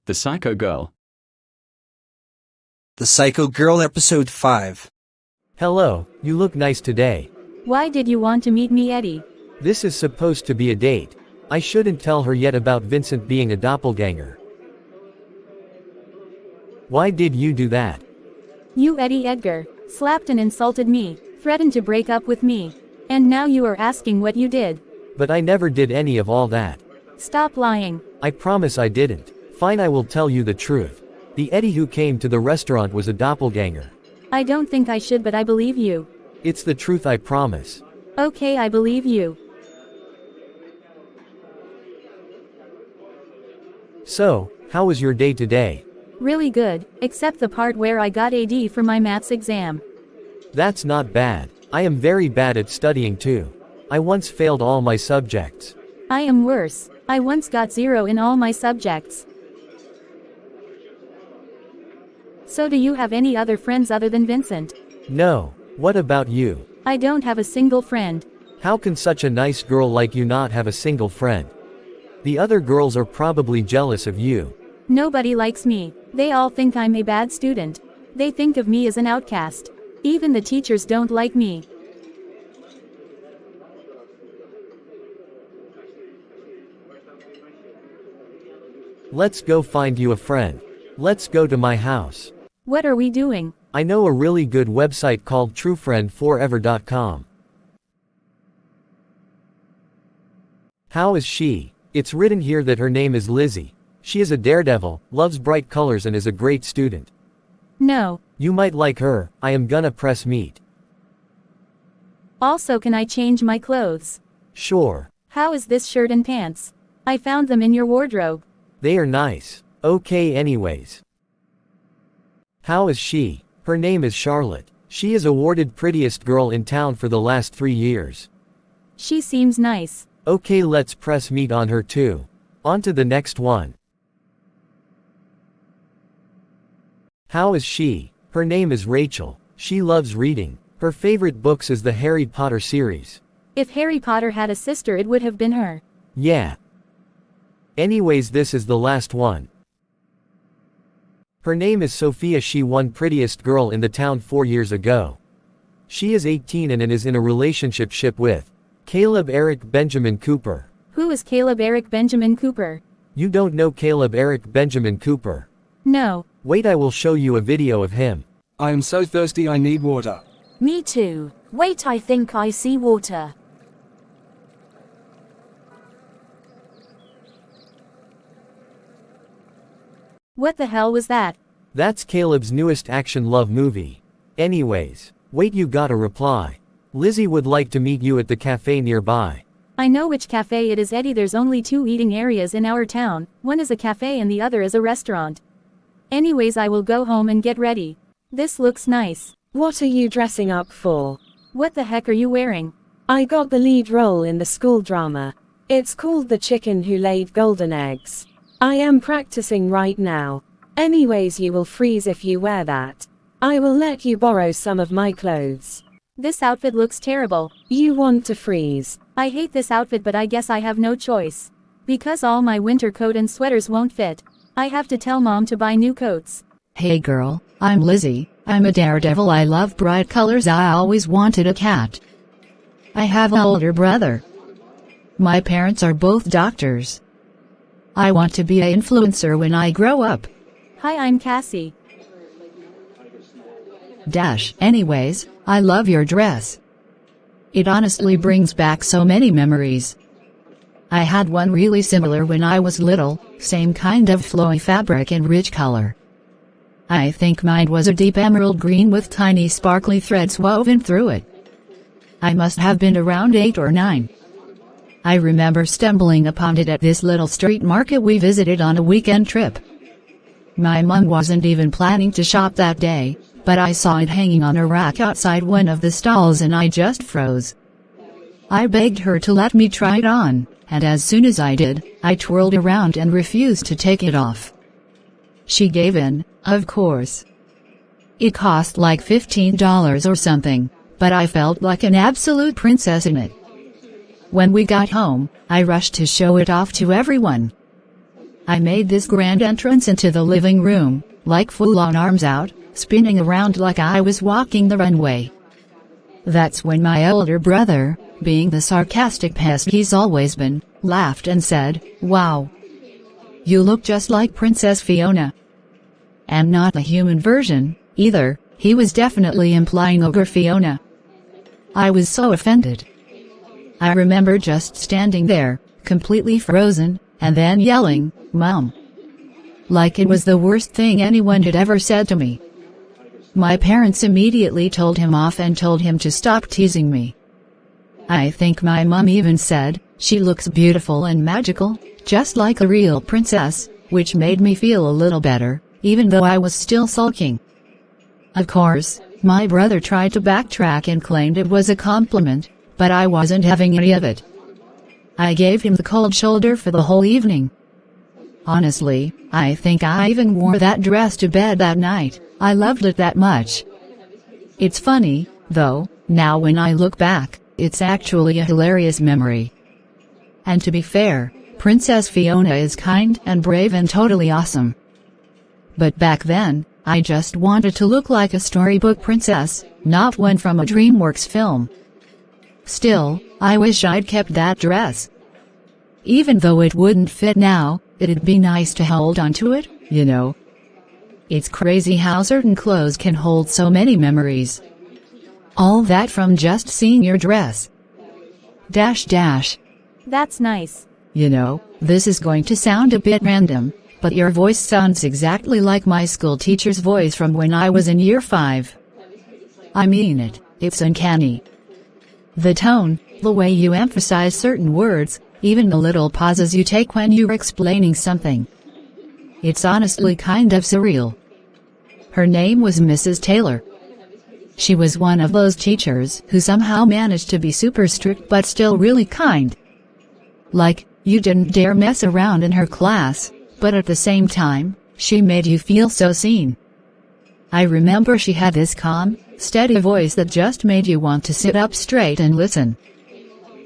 The Psycho Girl. The Psycho Girl Episode 5. Hello, you look nice today. Why did you want to meet me, Eddie? This is supposed to be a date. I shouldn't tell her yet about Vincent being a doppelganger. Why did you do that? You, Eddie Edgar, slapped and insulted me, threatened to break up with me. And now you are asking what you did. But I never did any of all that. Stop lying. I promise I didn't. Fine, I will tell you the truth. The Eddie who came to the restaurant was a doppelganger. I don't think I should, but I believe you. It's the truth, I promise. Okay, I believe you. So, how was your day today? Really good, except the part where I got a D for my maths exam. That's not bad. I am very bad at studying too. I once failed all my subjects. I am worse. I once got 0 in all my subjects. So do you have any other friends other than Vincent? No. What about you? I don't have a single friend. How can such a nice girl like you not have a single friend? The other girls are probably jealous of you. Nobody likes me. They all think I'm a bad student. They think of me as an outcast. Even the teachers don't like me. Let's go find you a friend. Let's go to my house. What are we doing? I know a really good website called truefriendforever.com. How is she? It's written here that her name is Lizzie. She is a daredevil, loves bright colors and is a great student. No. You might like her. I am gonna press meet. Also, can I change my clothes? Sure. How is this shirt and pants? I found them in your wardrobe. They are nice. Okay, anyways. How is she? Her name is Charlotte. She is awarded prettiest girl in town for the last 3 years. She seems nice. Okay, let's press meet on her too. On to the next one. How is she? Her name is Rachel. She loves reading. Her favorite books is the Harry Potter series. If Harry Potter had a sister, it would have been her. Yeah. Anyways, this is the last one. Her name is Sophia. She won prettiest girl in the town 4 years ago. She is 18 and is in a relationship with Caleb Eric Benjamin Cooper. Who is Caleb Eric Benjamin Cooper? You don't know Caleb Eric Benjamin Cooper? No. Wait, I will show you a video of him. I am so thirsty, I need water. Me too. Wait, I think I see water. What the hell was that? That's Caleb's newest action love movie. Anyways, wait, you got a reply. Lizzie would like to meet you at the cafe nearby. I know which cafe it is, Eddie. There's only 2 eating areas in our town. One is a cafe and the other is a restaurant. Anyways, I will go home and get ready. This looks nice. What are you dressing up for? What the heck are you wearing? I got the lead role in the school drama. It's called The Chicken Who Laid Golden Eggs. I am practicing right now. Anyways, you will freeze if you wear that. I will let you borrow some of my clothes. This outfit looks terrible. You want to freeze? I hate this outfit, but I guess I have no choice. Because all my winter coat and sweaters won't fit. I have to tell Mom to buy new coats. Hey girl, I'm Lizzie. I'm a daredevil. I love bright colors. I always wanted a cat. I have an older brother. My parents are both doctors. I want to be an influencer when I grow up. Hi, I'm Cassie. Anyways, I love your dress. It honestly brings back so many memories. I had one really similar when I was little, same kind of flowy fabric and rich color. I think mine was a deep emerald green with tiny sparkly threads woven through it. I must have been around 8 or 9. I remember stumbling upon it at this little street market we visited on a weekend trip. My mom wasn't even planning to shop that day, but I saw it hanging on a rack outside one of the stalls and I just froze. I begged her to let me try it on, and as soon as I did, I twirled around and refused to take it off. She gave in, of course. It cost like $15 or something, but I felt like an absolute princess in it. When we got home, I rushed to show it off to everyone. I made this grand entrance into the living room, like full-on arms out, spinning around like I was walking the runway. That's when my older brother, being the sarcastic pest he's always been, laughed and said, "Wow. You look just like Princess Fiona." And not the human version, either. He was definitely implying Ogre Fiona. I was so offended. I remember just standing there, completely frozen, and then yelling, "Mom!" like it was the worst thing anyone had ever said to me. My parents immediately told him off and told him to stop teasing me. I think my mom even said, "She looks beautiful and magical, just like a real princess," which made me feel a little better, even though I was still sulking. Of course, my brother tried to backtrack and claimed it was a compliment, but I wasn't having any of it. I gave him the cold shoulder for the whole evening. Honestly, I think I even wore that dress to bed that night. I loved it that much. It's funny, though, now when I look back, it's actually a hilarious memory. And to be fair, Princess Fiona is kind and brave and totally awesome. But back then, I just wanted to look like a storybook princess, not one from a DreamWorks film. Still, I wish I'd kept that dress. Even though it wouldn't fit now, it'd be nice to hold onto it, you know. It's crazy how certain clothes can hold so many memories. All that from just seeing your dress. That's nice. You know, this is going to sound a bit random, but your voice sounds exactly like my school teacher's voice from when I was in year 5. I mean it, it's uncanny. The tone, the way you emphasize certain words, even the little pauses you take when you're explaining something. It's honestly kind of surreal. Her name was Mrs. Taylor. She was one of those teachers who somehow managed to be super strict but still really kind. Like, you didn't dare mess around in her class, but at the same time, she made you feel so seen. I remember she had this calm, steady voice that just made you want to sit up straight and listen.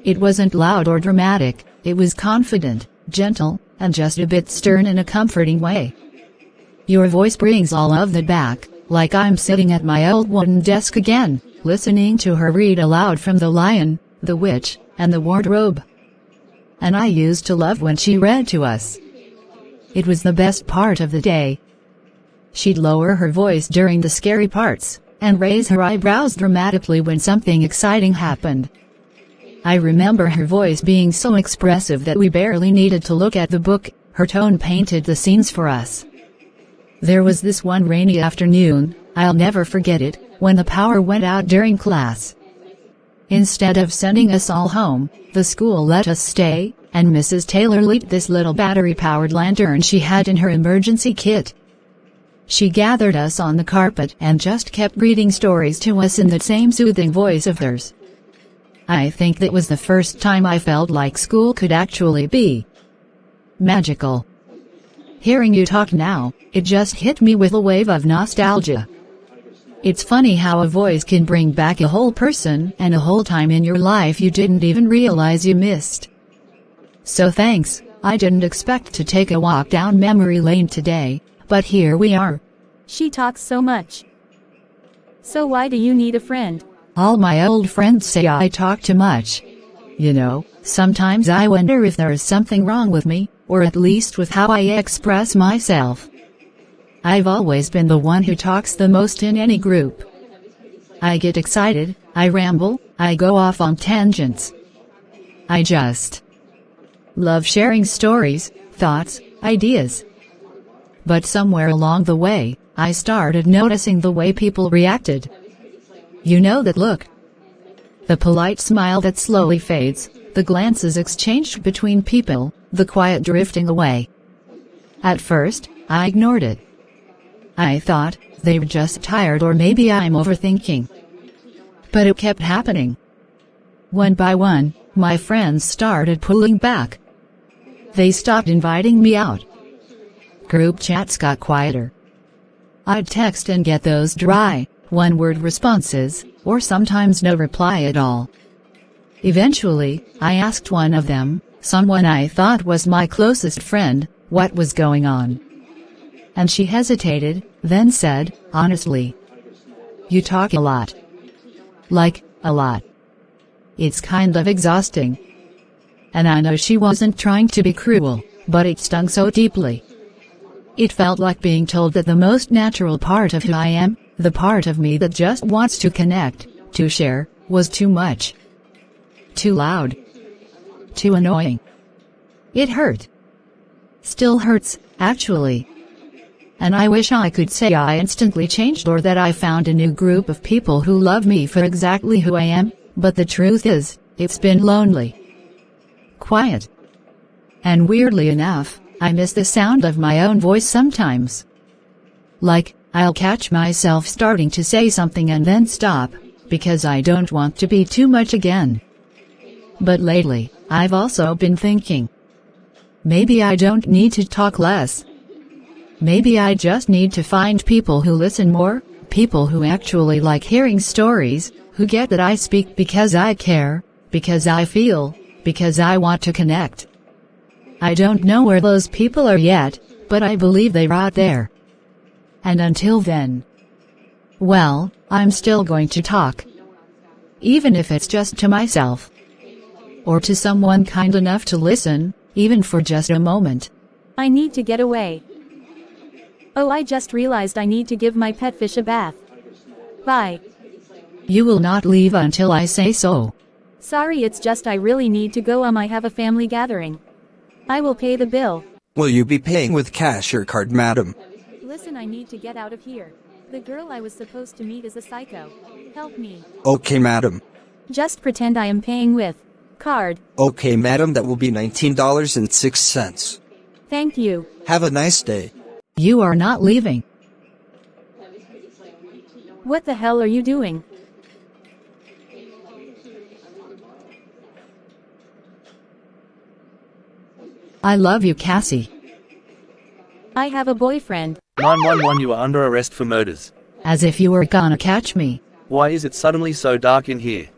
It wasn't loud or dramatic, it was confident, gentle, and just a bit stern in a comforting way. Your voice brings all of that back, like I'm sitting at my old wooden desk again, listening to her read aloud from The Lion, the Witch, and the Wardrobe. And I used to love when she read to us. It was the best part of the day. She'd lower her voice during the scary parts, and raise her eyebrows dramatically when something exciting happened. I remember her voice being so expressive that we barely needed to look at the book, her tone painted the scenes for us. There was this one rainy afternoon, I'll never forget it, when the power went out during class. Instead of sending us all home, the school let us stay, and Mrs. Taylor lit this little battery-powered lantern she had in her emergency kit. She gathered us on the carpet and just kept reading stories to us in that same soothing voice of hers. I think that was the first time I felt like school could actually be magical. Hearing you talk now, it just hit me with a wave of nostalgia. It's funny how a voice can bring back a whole person and a whole time in your life you didn't even realize you missed. So thanks, I didn't expect to take a walk down memory lane today, but here we are. She talks so much. So why do you need a friend? All my old friends say I talk too much. You know, sometimes I wonder if there is something wrong with me, or at least with how I express myself. I've always been the one who talks the most in any group. I get excited, I ramble, I go off on tangents. I just love sharing stories, thoughts, ideas. But somewhere along the way, I started noticing the way people reacted. You know that look. The polite smile that slowly fades, the glances exchanged between people, the quiet drifting away. At first, I ignored it. I thought, they were just tired or maybe I'm overthinking. But it kept happening. One by one, my friends started pulling back. They stopped inviting me out. Group chats got quieter. I'd text and get those dry, one-word responses, or sometimes no reply at all. Eventually, I asked one of them, someone I thought was my closest friend, what was going on. And she hesitated, then said, honestly, you talk a lot. Like, a lot. It's kind of exhausting. And I know she wasn't trying to be cruel, but it stung so deeply. It felt like being told that the most natural part of who I am, the part of me that just wants to connect, to share, was too much. Too loud. Too annoying. It hurt. Still hurts, actually. And I wish I could say I instantly changed or that I found a new group of people who love me for exactly who I am, but the truth is, it's been lonely. Quiet. And weirdly enough, I miss the sound of my own voice sometimes. Like, I'll catch myself starting to say something and then stop, because I don't want to be too much again. But lately, I've also been thinking, maybe I don't need to talk less. Maybe I just need to find people who listen more, people who actually like hearing stories, who get that I speak because I care, because I feel, because I want to connect. I don't know where those people are yet, but I believe they're out there. And until then, well, I'm still going to talk. Even if it's just to myself. Or to someone kind enough to listen, even for just a moment. I need to get away. Oh, I just realized I need to give my pet fish a bath. Bye. You will not leave until I say so. Sorry, it's just I really need to go. I have a family gathering. I will pay the bill. Will you be paying with cash or card, madam? Listen, I need to get out of here. The girl I was supposed to meet is a psycho. Help me. Okay, madam. Just pretend I am paying with card. Okay, madam, that will be $19.06. Thank you. Have a nice day. You are not leaving. What the hell are you doing? I love you, Cassie. I have a boyfriend. 911, you are under arrest for murders. As if you were gonna catch me. Why is it suddenly so dark in here?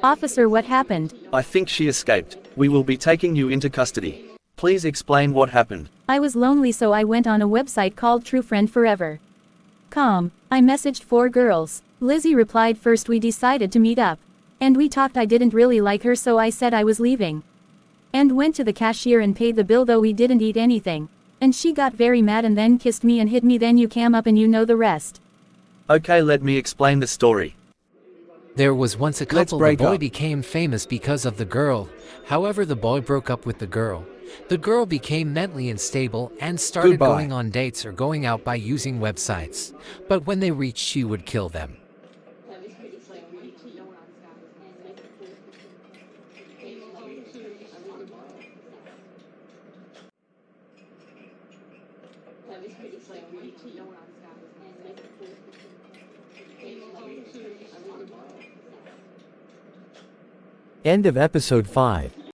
Officer, what happened? I think she escaped. We will be taking you into custody. Please explain what happened. I was lonely, so I went on a website called True Friend Forever. I messaged 4 girls. Lizzie replied first. We decided to meet up. And we talked. I didn't really like her, so I said I was leaving. And went to the cashier and paid the bill, though we didn't eat anything. And she got very mad and then kissed me and hit me. Then you came up and you know the rest. Okay, let me explain the story. There was once a Let's couple. The break boy up. became famous because of the girl. However, the boy broke up with the girl. The girl became mentally unstable and started Goodbye. going on dates or going out by using websites. But when they reached, she would kill them. End of episode 5.